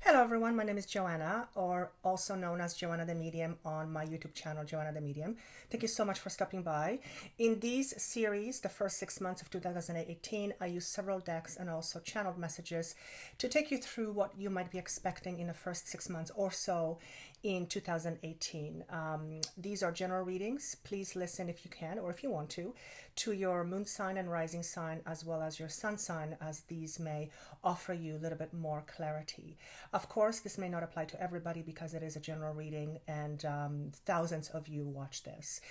Hello everyone, my name is Joanna, or also known as Joanna the Medium on my YouTube channel, Joanna the Medium. Thank you so much for stopping by. In these series, the first 6 months of 2018, I used several decks and also channeled messages to take you through what you might be expecting in the first 6 months or so in 2018. These are general readings. Please listen if you can, or if you want to your moon sign and rising sign, as well as your sun sign, as these may offer you a little bit more clarity. Of course, this may not apply to everybody because it is a general reading and thousands of you watch this.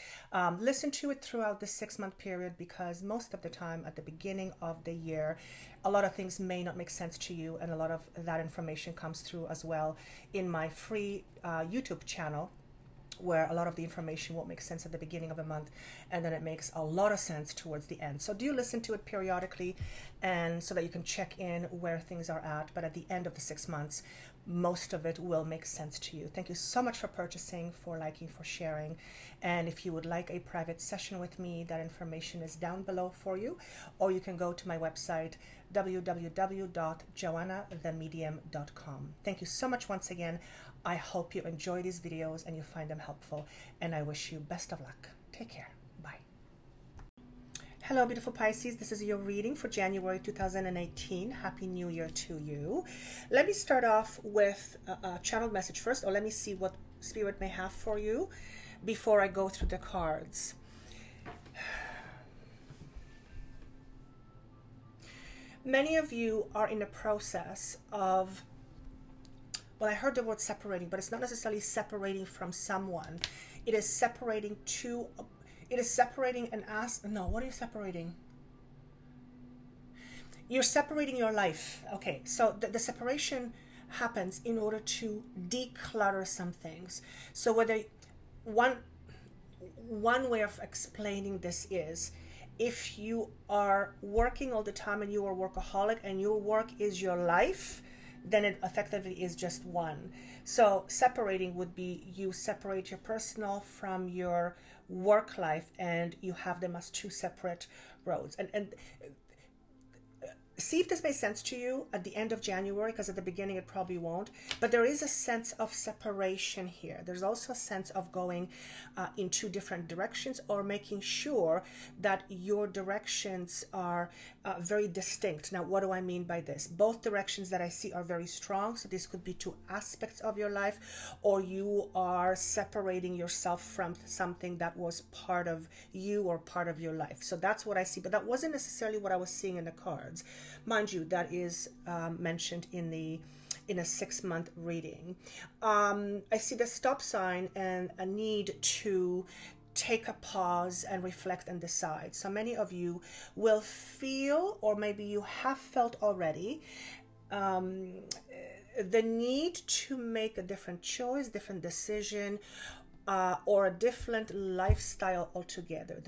Listen to it throughout the 6-month period, because most of the time at the beginning of the year, a lot of things may not make sense to you, and a lot of that information comes through as well in my free YouTube channel, where a lot of the information won't make sense at the beginning of the month, and then it makes a lot of sense towards the end. So do listen to it periodically, and so that you can check in where things are at. But at the end of the 6 months, most of it will make sense to you. Thank you so much for purchasing, for liking, for sharing. And if you would like a private session with me, that information is down below for you, or you can go to my website, www.joannathemedium.com. Thank you so much once again. I hope you enjoy these videos and you find them helpful, and I wish you best of luck. Take care. Bye. Hello, beautiful Pisces. This is your reading for January 2018. Happy New Year to you. Let me start off with a channeled message first, or let me see what Spirit may have for you before I go through the cards. Many of you are in the process of, well, I heard the word separating, but it's not necessarily separating from someone. It is separating to, it is separating and no, what are you separating? You're separating your life. Okay, so the separation happens in order to declutter some things. So whether one way of explaining this is, if you are working all the time and you are a workaholic and your work is your life, then it effectively is just one. So separating would be, you separate your personal from your work life, and you have them as two separate roads. And see if this makes sense to you at the end of January, because at the beginning it probably won't. But there is a sense of separation here. There's also a sense of going in two different directions, or making sure that your directions are very distinct. Now, what do I mean by this? Both directions that I see are very strong. So this could be two aspects of your life, or you are separating yourself from something that was part of you or part of your life. So that's what I see. But that wasn't necessarily what I was seeing in the cards. Mind you, that is mentioned in a 6-month reading. I see the stop sign and a need to take a pause and reflect and decide. So many of you will feel, or maybe you have felt already, the need to make a different choice, different decision, or a different lifestyle altogether.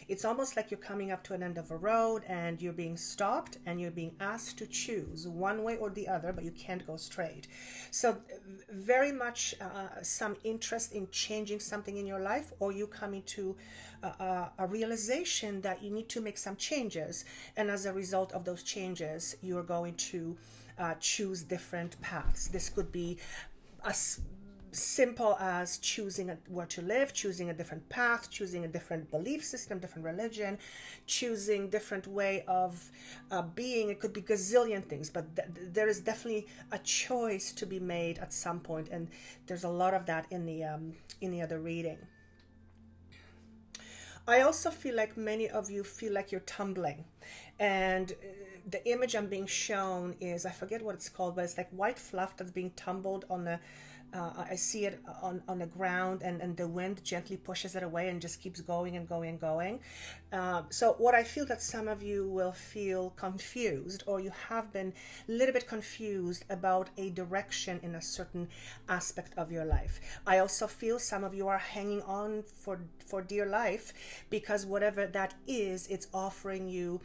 It's almost like you're coming up to an end of a road and you're being stopped and you're being asked to choose one way or the other, but you can't go straight. So very much some interest in changing something in your life, or you coming to a realization that you need to make some changes, and as a result of those changes, you're going to choose different paths. This could be simple as choosing where to live, choosing a different path, choosing a different belief system, different religion, choosing different way of being. It could be gazillion things, but there is definitely a choice to be made at some point, and there's a lot of that in the other reading. I also feel like many of you feel like you're tumbling, and the image I'm being shown is, I forget what it's called, but it's like white fluff that's being tumbled on the I see it on the ground, and the wind gently pushes it away and just keeps going and going and going. So what I feel that some of you will feel confused, or you have been a little bit confused about a direction in a certain aspect of your life. I also feel some of you are hanging on for dear life, because whatever that is, it's offering you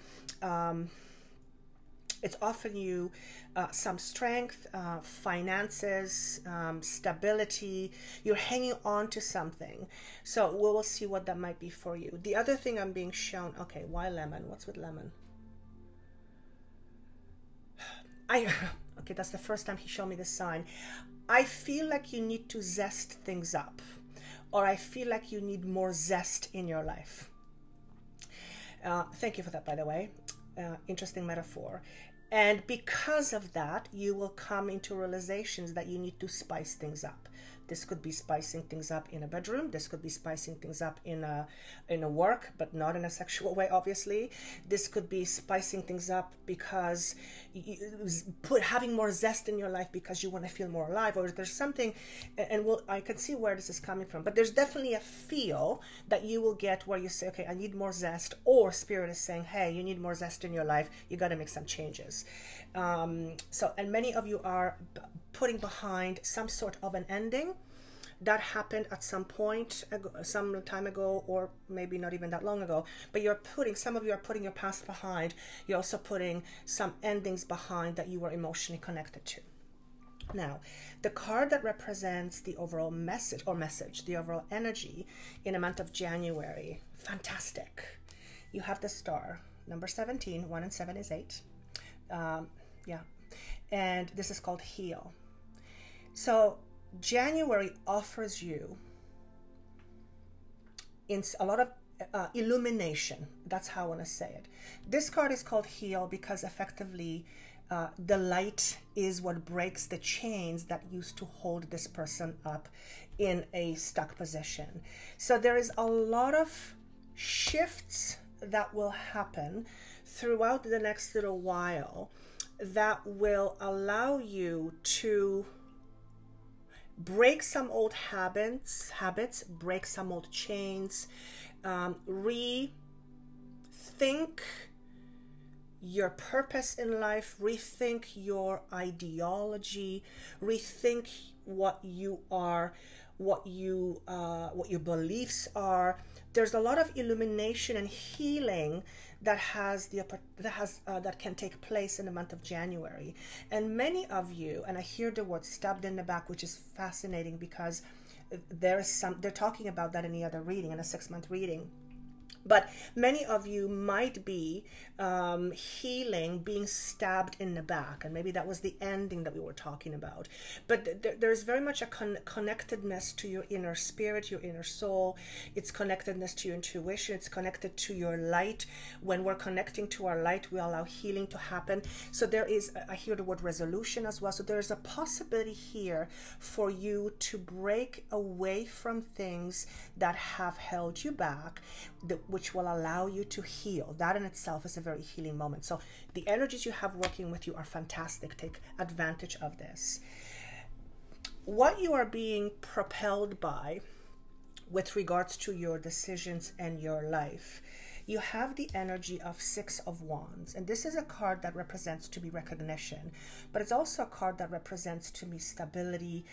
some strength, finances, stability. You're hanging on to something. So we will see what that might be for you. The other thing I'm being shown, okay, why lemon? What's with lemon? Okay, that's the first time he showed me this sign. I feel like you need to zest things up, or I feel like you need more zest in your life. Thank you for that, by the way. Interesting metaphor. And because of that, you will come into realizations that you need to spice things up. This could be spicing things up in a bedroom. This could be spicing things up in a work, but not in a sexual way, obviously. This could be spicing things up because having more zest in your life because you want to feel more alive, or there's something, and I can see where this is coming from. But there's definitely a feel that you will get where you say, okay, I need more zest, or Spirit is saying, hey, you need more zest in your life. You got to make some changes. And many of you are putting behind some sort of an ending that happened at some point some time ago, or maybe not even that long ago, but some of you are putting your past behind. You're also putting some endings behind that you were emotionally connected to. Now, the card that represents the overall message, the overall energy in the month of January, fantastic. You have the star, number 17, 1 and 7 is 8. Yeah, and this is called heal. So January offers you in a lot of illumination. That's how I want to say it. This card is called heal because effectively the light is what breaks the chains that used to hold this person up in a stuck position. So there is a lot of shifts that will happen throughout the next little while that will allow you to break some old habits, break some old chains, rethink your purpose in life, rethink your ideology, rethink what you are, what your beliefs are. There's a lot of illumination and healing that can take place in the month of January. And many of you, and I hear the word stabbed in the back, which is fascinating because they're talking about that in the other reading, in a 6-month reading. But many of you might be healing, being stabbed in the back, and maybe that was the ending that we were talking about. But there's very much a connectedness to your inner spirit, your inner soul. It's connectedness to your intuition. It's connected to your light. When we're connecting to our light, we allow healing to happen. So there is, I hear the word resolution as well. So there's a possibility here for you to break away from things that have held you back, which will allow you to heal. That in itself is a very healing moment. So the energies you have working with you are fantastic. Take advantage of this. What you are being propelled by with regards to your decisions and your life, you have the energy of 6 of Wands. And this is a card that represents to me recognition, but it's also a card that represents to me stability,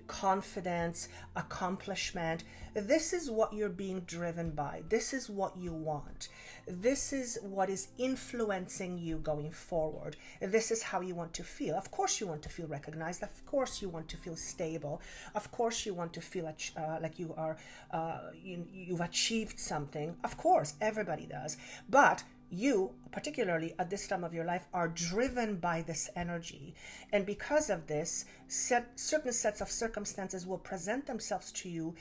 confidence, accomplishment. This is what you're being driven by. This is what you want. This is what is influencing you going forward. This is how you want to feel. Of course you want to feel recognized. Of course you want to feel stable. Of course you want to feel like you are you've achieved something. Of course, everybody does. But you, particularly at this time of your life, are driven by this energy. And because of this, certain sets of circumstances will present themselves to you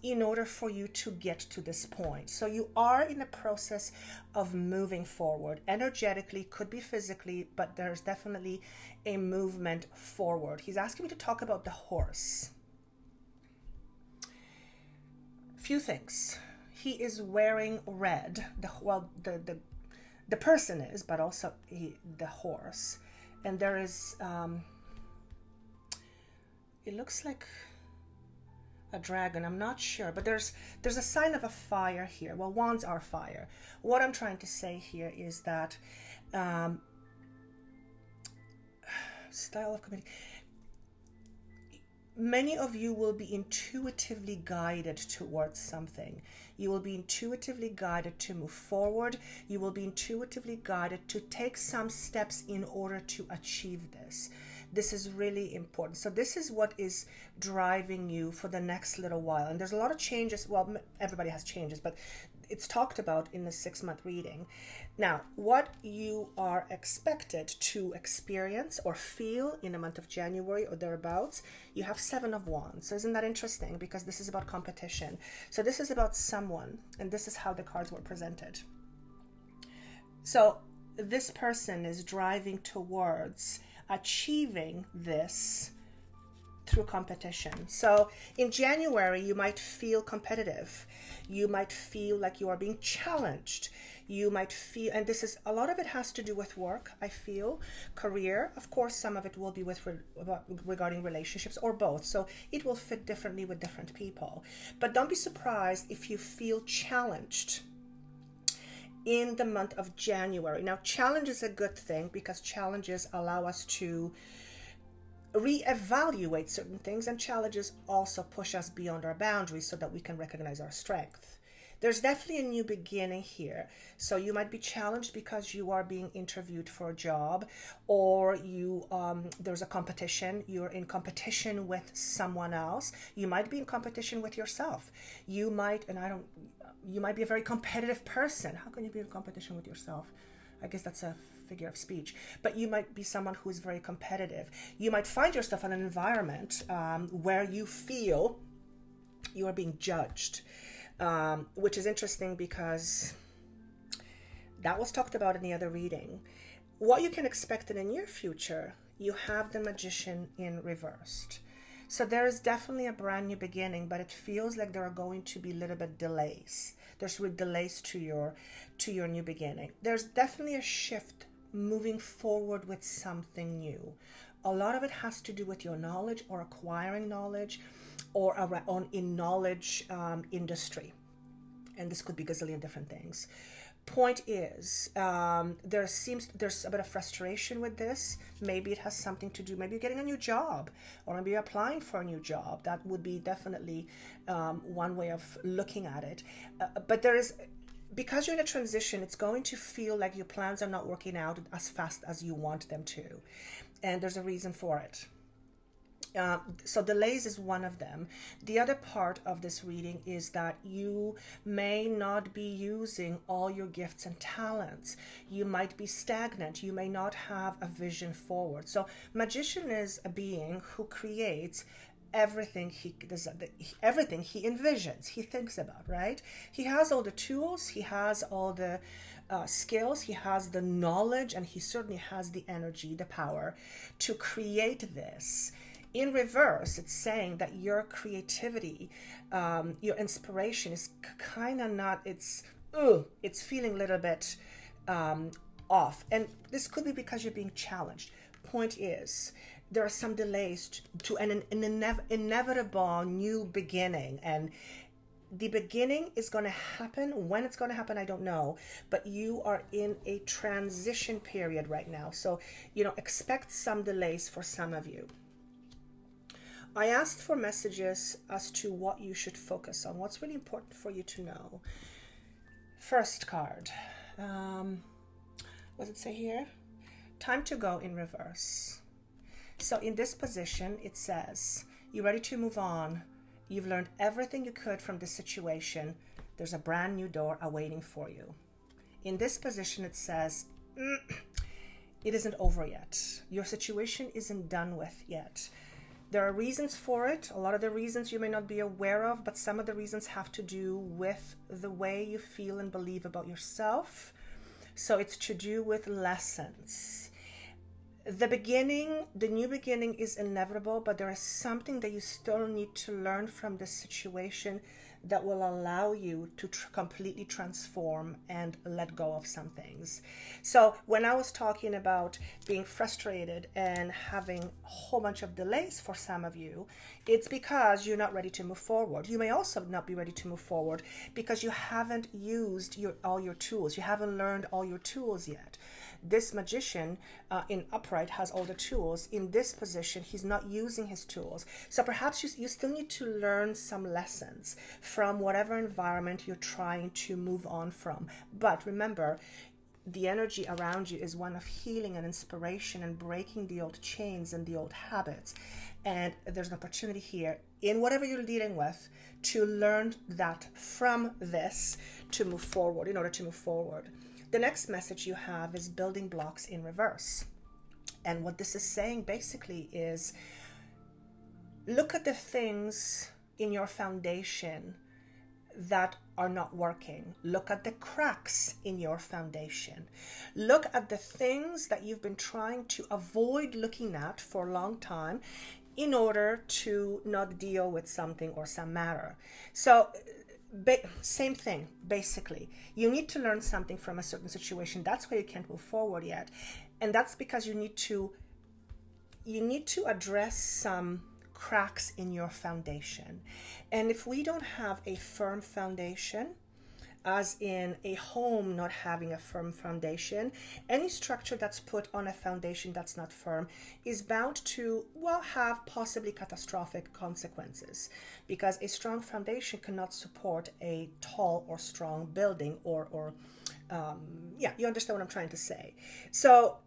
in order for you to get to this point. So you are in the process of moving forward. Energetically, could be physically, but there's definitely a movement forward. He's asking me to talk about the horse. Few things. He is wearing red. The person is, but also the horse. And there is, it looks like a dragon. I'm not sure, but there's a sign of a fire here. Well, wands are fire. What I'm trying to say here is that style of communication. Many of you will be intuitively guided towards something. You will be intuitively guided to move forward. You will be intuitively guided to take some steps in order to achieve this. This is really important. So this is what is driving you for the next little while. And there's a lot of changes. Well, everybody has changes, but it's talked about in the 6-month reading. Now, what you are expected to experience or feel in the month of January or thereabouts, you have 7 of Wands. So isn't that interesting? Because this is about competition. So this is about someone, and this is how the cards were presented. So this person is driving towards achieving this through competition. So in January, you might feel competitive. You might feel like you are being challenged. You might feel, and this is, a lot of it has to do with work, I feel, career. Of course, some of it will be with regarding relationships or both. So it will fit differently with different people. But don't be surprised if you feel challenged in the month of January. Now, challenge is a good thing because challenges allow us to reevaluate certain things, and challenges also push us beyond our boundaries so that we can recognize our strength. There's definitely a new beginning here. So you might be challenged because you are being interviewed for a job, or you there's a competition. You're in competition with someone else. You might be in competition with yourself. You might, you might be a very competitive person. How can you be in competition with yourself? I guess that's a figure of speech. But you might be someone who is very competitive. You might find yourself in an environment where you feel you are being judged, which is interesting because that was talked about in the other reading. What you can expect in the near future, you have the Magician in reversed. So there is definitely a brand new beginning, but it feels like there are going to be a little bit delays. There's delays to your new beginning. There's definitely a shift moving forward with something new. A lot of it has to do with your knowledge or acquiring knowledge or in knowledge industry. And this could be a gazillion different things. Point is, there's a bit of frustration with this. Maybe it has something to do, maybe you're getting a new job, or maybe you're applying for a new job. That would be definitely one way of looking at it. But there is, because you're in a transition, it's going to feel like your plans are not working out as fast as you want them to. And there's a reason for it. So delays is one of them. The other part of this reading is that you may not be using all your gifts and talents. You might be stagnant. You may not have a vision forward. So Magician is a being who creates everything he envisions, he thinks about, right? He has all the tools, he has all the skills, he has the knowledge, and he certainly has the energy, the power to create this. In reverse, it's saying that your creativity, your inspiration is kind of not, it's feeling a little bit off. And this could be because you're being challenged. Point is, there are some delays to an inevitable new beginning. And the beginning is going to happen. When it's going to happen, I don't know. But you are in a transition period right now. So, expect some delays for some of you. I asked for messages as to what you should focus on, what's really important for you to know. First card. What does it say here? Time to go in reverse. So in this position, it says, you're ready to move on. You've learned everything you could from this situation. There's a brand new door awaiting for you. In this position, it says, it isn't over yet. Your situation isn't done with yet. There are reasons for it. A lot of the reasons you may not be aware of, but some of the reasons have to do with the way you feel and believe about yourself. So it's to do with lessons. The new beginning is inevitable, but there is something that you still need to learn from this situation that will allow you to completely transform and let go of some things. So when I was talking about being frustrated and having a whole bunch of delays for some of you, it's because you're not ready to move forward. You may also not be ready to move forward because you haven't used all your tools. You haven't learned all your tools yet. This Magician in upright has all the tools. In this position, he's not using his tools. So perhaps you still need to learn some lessons from whatever environment you're trying to move on from. But remember, the energy around you is one of healing and inspiration and breaking the old chains and the old habits. And there's an opportunity here in whatever you're dealing with to learn that from this to move forward, in order to move forward. The next message you have is building blocks in reverse. And what this is saying basically is, look at the things in your foundation that are not working. Look at the cracks in your foundation. Look at the things that you've been trying to avoid looking at for a long time in order to not deal with something or some matter. So same thing, basically. You need to learn something from a certain situation. That's why you can't move forward yet. And that's because you need to address some cracks in your foundation. And if we don't have a firm foundation, as in a home not having a firm foundation, any structure that's put on a foundation that's not firm is bound to, well, have possibly catastrophic consequences, because a strong foundation cannot support a tall or strong building, or yeah, you understand what I'm trying to say. So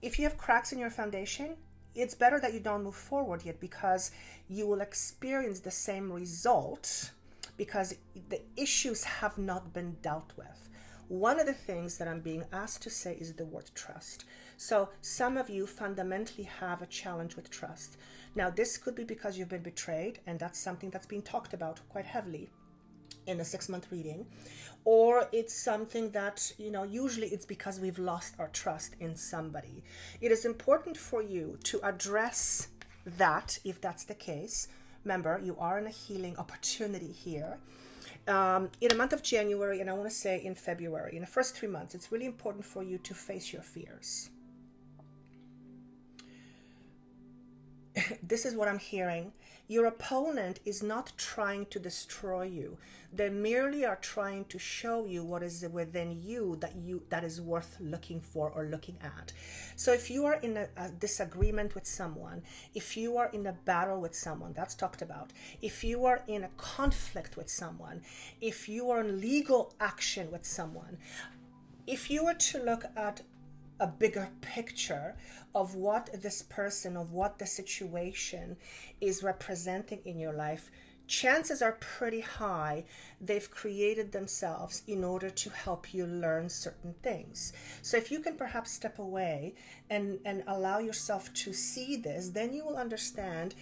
if you have cracks in your foundation, it's better that you don't move forward yet, because you will experience the same result because the issues have not been dealt with. One of the things that I'm being asked to say is the word trust. So some of you fundamentally have a challenge with trust. Now, this could be because you've been betrayed, and that's something that's being talked about quite heavily in the 6-month reading. Or it's something that, usually it's because we've lost our trust in somebody. It is important for you to address that if that's the case. Remember, you are in a healing opportunity here. In the month of January, and I want to say in February, in the first 3 months, it's really important for you to face your fears. This is what I'm hearing. Your opponent is not trying to destroy you. They merely are trying to show you what is within you that is worth looking for or looking at. So if you are in a disagreement with someone, if you are in a battle with someone, that's talked about. If you are in a conflict with someone, if you are in legal action with someone, if you were to look at a bigger picture of what this person, of what the situation is representing in your life, chances are pretty high they've created themselves in order to help you learn certain things. So if you can perhaps step away and allow yourself to see this, then you will understand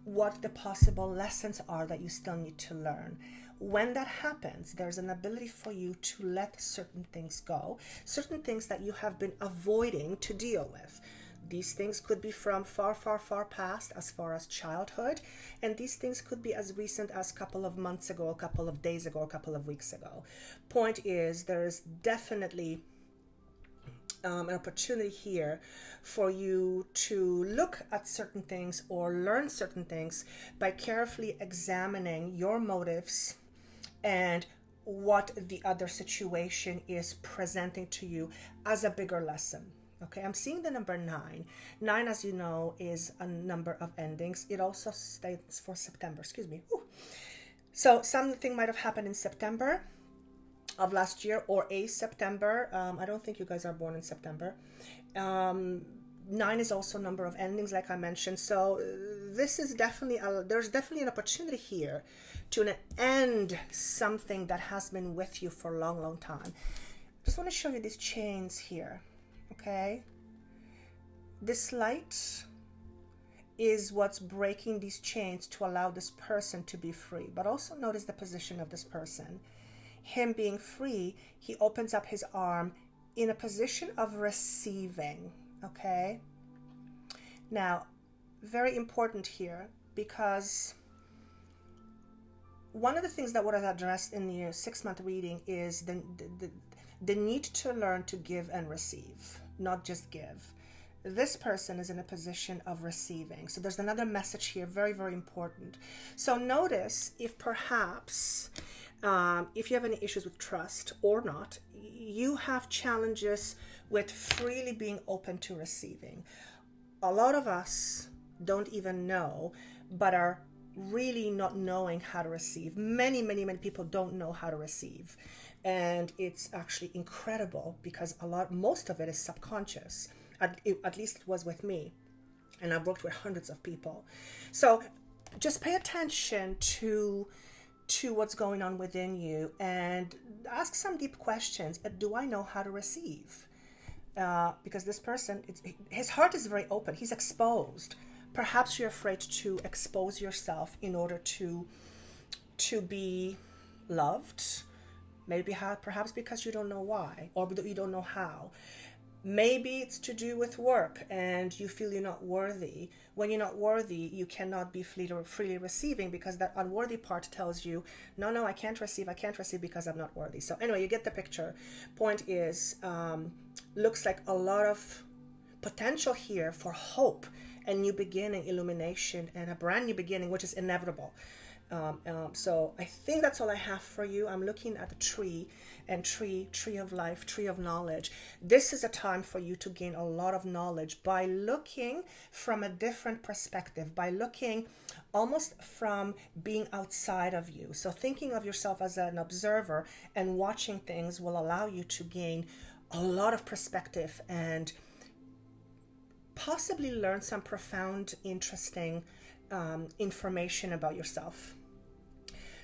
what the possible lessons are that you still need to learn. When that happens, there's an ability for you to let certain things go, certain things that you have been avoiding to deal with. These things could be from far, far, far past, as far as childhood, and these things could be as recent as a couple of months ago, a couple of days ago, a couple of weeks ago. Point is, there is definitely an opportunity here for you to look at certain things or learn certain things by carefully examining your motives and what the other situation is presenting to you as a bigger lesson. Okay, I'm seeing the number 9. 9, as you know, is a number of endings. It also stands for September. Excuse me. Whew. So something might have happened in September of last year, or a September. I don't think you guys are born in September. 9 is also a number of endings, like I mentioned. So this is definitely, there's definitely an opportunity here to end something that has been with you for a long, long time. Just want to show you these chains here. Okay, this light is what's breaking these chains to allow this person to be free. But also notice the position of this person. Him being free, he opens up his arm in a position of receiving. Okay, now very important here, because one of the things that was addressed in the 6-month reading is the need to learn to give and receive, not just give. This person is in a position of receiving. So there's another message here, very, very important. So notice if perhaps, if you have any issues with trust or not, you have challenges with freely being open to receiving. A lot of us don't even know, but are really not knowing how to receive. Many, many, many people don't know how to receive. And it's actually incredible because most of it is subconscious. At least it was with me. And I've worked with hundreds of people. So just pay attention to what's going on within you and ask some deep questions. Do I know how to receive? Because this person, his heart is very open. He's exposed. Perhaps you're afraid to expose yourself in order to be loved. Maybe perhaps because you don't know why, or you don't know how. Maybe it's to do with work and you feel you're not worthy. When you're not worthy, you cannot be freely receiving, because that unworthy part tells you, no, I can't receive because I'm not worthy. So anyway, you get the picture. Point is, looks like a lot of potential here for hope and new beginning, illumination, and a brand new beginning, which is inevitable. So I think that's all I have for you. I'm looking at the tree, and tree of life, tree of knowledge. This is a time for you to gain a lot of knowledge by looking from a different perspective, by looking almost from being outside of you. So thinking of yourself as an observer and watching things will allow you to gain a lot of perspective and possibly learn some profound, interesting information about yourself.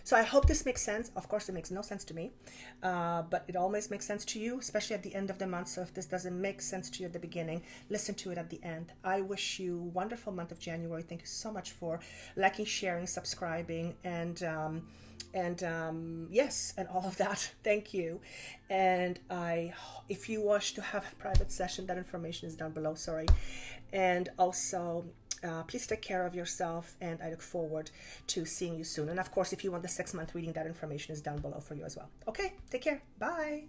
So I hope this makes sense. Of course, it makes no sense to me, but it always makes sense to you, especially at the end of the month. So if this doesn't make sense to you at the beginning, listen to it at the end. I wish you a wonderful month of January. Thank you so much for liking, sharing, subscribing, and yes, and all of that. Thank you. And if you wish to have a private session, that information is down below. Sorry. And also, please take care of yourself, and I look forward to seeing you soon. And of course, if you want the 6-month reading, that information is down below for you as well. Okay, take care. Bye.